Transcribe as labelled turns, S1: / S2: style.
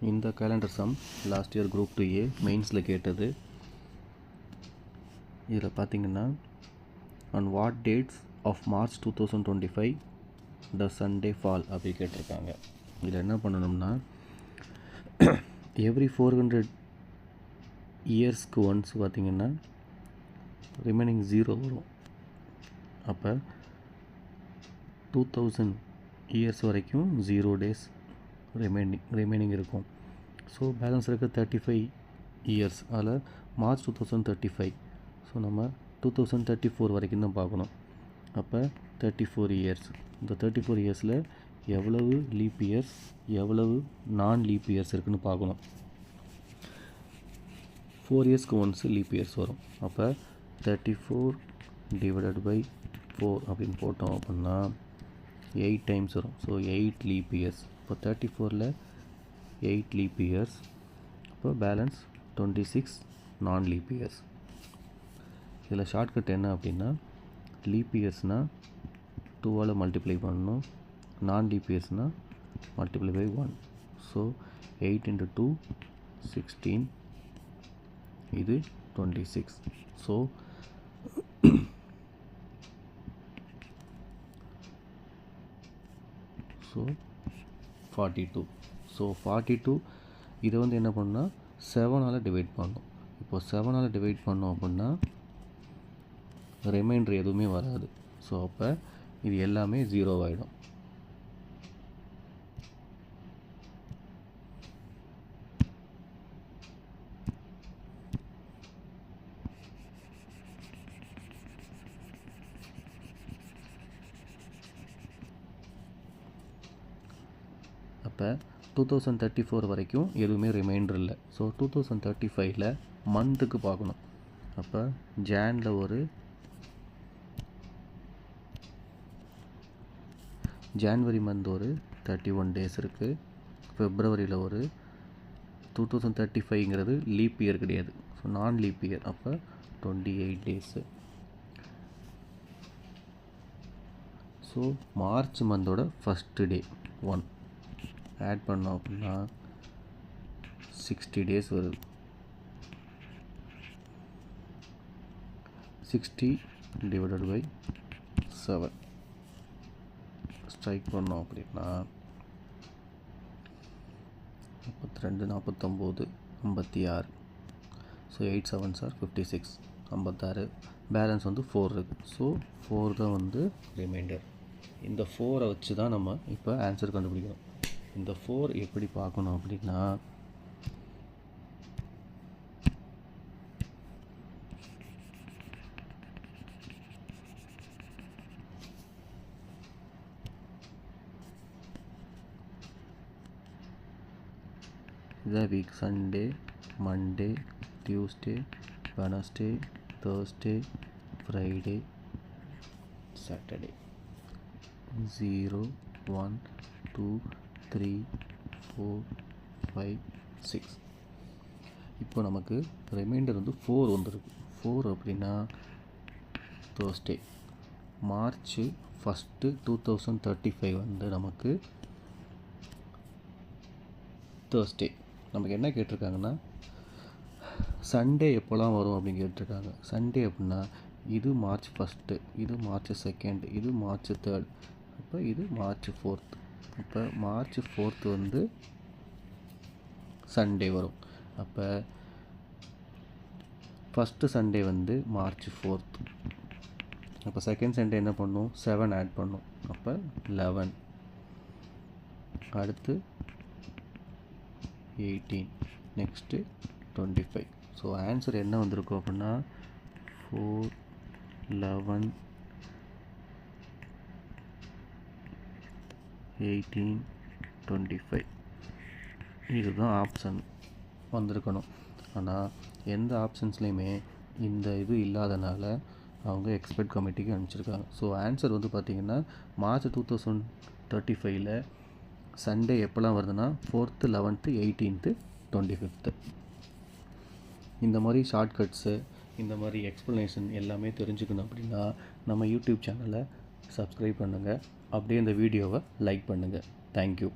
S1: இந்த calendar some last year group 2A மெயின்ஸில் கேட்டது. இதில் பார்த்தீங்கன்னா on what dates of March 2025 the Sunday fall அப்படி கேட்டிருக்காங்க. இதில் என்ன பண்ணணும்னா எவ்ரி 400 இயர்ஸ்க்கு ஒன்ஸ் பார்த்திங்கன்னா ரிமைனிங் 0 வரும். அப்போ 2000 இயர்ஸ் வரைக்கும் 0 டேஸ் ரிமைனிங் இருக்கும். ஸோ பேலன்ஸ் இருக்க 35 இயர்ஸ், அதில் மார்ச் 2035. ஸோ நம்ம 2034 வரைக்கும் தான் பார்க்கணும். அப்போ 34 இயர்ஸ். இந்த 34 இயர்ஸில் எவ்வளவு லீப் இயர்ஸ் எவ்வளவு நான் லீப் இயர்ஸ் இருக்குதுன்னு பார்க்கணும். 4 இயர்ஸ்க்கு ஒன்ஸ் லீப் இயர்ஸ் வரும். அப்போ 34 டிவைடட் பை 4 அப்படின்னு போட்டோம் அப்படின்னா 8 டைம்ஸ் வரும். So 8 leaf years. இப்போ 34ல் 8 லீப் இயர்ஸ். இப்போ பேலன்ஸ் 26 நான் லீப் இயர்ஸ். இதில் ஷார்ட்கட் என்ன அப்படின்னா லீப் இயர்ஸ்னால் 2ஆல் மல்டிப்ளை பண்ணணும், நான் லீப் இயர்ஸ்னால் மல்டிப்ளை பை 1. ஸோ 8 × 2 16, இது 26. ஸோ 42. ஸோ 42 இதை வந்து என்ன பண்ணால் 7ஆல் டிவைட் பண்ணணும். இப்போ 7ஆல் டிவைட் பண்ணோம் அப்படின்னா ரிமைண்டர் எதுவுமே வராது. ஸோ அப்போ இது எல்லாமே 0 ஆகிடும். அப்போ 2034 வரைக்கும் எதுவுமே ரிமைண்டர் இல்லை. ஸோ 2035ல் மந்த்துக்கு பார்க்கணும். அப்போ ஜான்வரி மந்த் ஒரு 31 டேஸ் இருக்குது. ஃபெப்ரவரியில் ஒரு 2035ங்கிறது லீப் இயர் கிடையாது. ஸோ நான் லீப் இயர். அப்போ 28 டேஸு. ஸோ மார்ச் மந்தோட ஃபஸ்ட்டு டே 1 ஆட் பண்ணோம் அப்படின்னா 60 டேஸ் வருது. 60 டிவைடட் பை 7 ஸ்ட்ரைக் பண்ணோம் அப்படின்னா 32, 49, 56. So 8 7s are 56, 56. பேலன்ஸ் வந்து 4 இருக்குது. ஸோ 4 தான் வந்து ரிமைண்டர். இந்த 4 வச்சு தான் நம்ம இப்போ ஆன்சர் கண்டுபிடிக்கணும். இந்த 4 எப்படி பார்க்கணும் அப்படின்னா the week Sunday, Monday, Tuesday, Wednesday, Thursday, Friday, Saturday. 0 1 2 3 4 5 6. இப்போ நமக்கு ரிமைண்டர் வந்து 4 வந்துருக்கு. 4 அப்படின்னா Thursday, மார்ச் 1, 2035 வந்து நமக்கு Thursday. நமக்கு என்ன கேட்டிருக்காங்கன்னா சண்டே எப்போலாம் வரும் அப்படின்னு கேட்டிருக்காங்க. சண்டே அப்படின்னா இது மார்ச் 1, இது மார்ச் 2, இது மார்ச் 3, அப்போ இது மார்ச் 4. அப்போ மார்ச் 4 வந்து சண்டே வரும். அப்போ ஃபஸ்ட்டு சண்டே வந்து மார்ச் 4. அப்போ செகண்ட் சண்டே என்ன பண்ணும், 7 ஆட் பண்ணும். அப்போ 11. அடுத்து 18, நெக்ஸ்ட்டு 25. ஸோ ஆன்சர் என்ன வந்திருக்கும் அப்படின்னா 4 11 18 25. இதுதான் ஆப்ஷன் வந்திருக்கணும். ஆனால் எந்த ஆப்ஷன்ஸ்லேயுமே இந்த இது இல்லாதனால அவங்க எக்ஸ்பர்ட் கமிட்டிக்கு அனுப்பிச்சிருக்காங்க. ஸோ ஆன்சர் வந்து பார்த்திங்கன்னா மார்ச் 2035ல் சண்டே எப்போலாம் வருதுன்னா 4th 11th 18th 25th. இந்த மாதிரி ஷார்ட்கட்ஸு, இந்த மாதிரி எக்ஸ்ப்ளனேஷன் எல்லாமே தெரிஞ்சுக்கணும் அப்படின்னா நம்ம யூடியூப் சேனலை சப்ஸ்கிரைப் பண்ணுங்கள். அப்படியே இந்த வீடியோவை லைக் பண்ணுங்கள். தேங்க்யூ.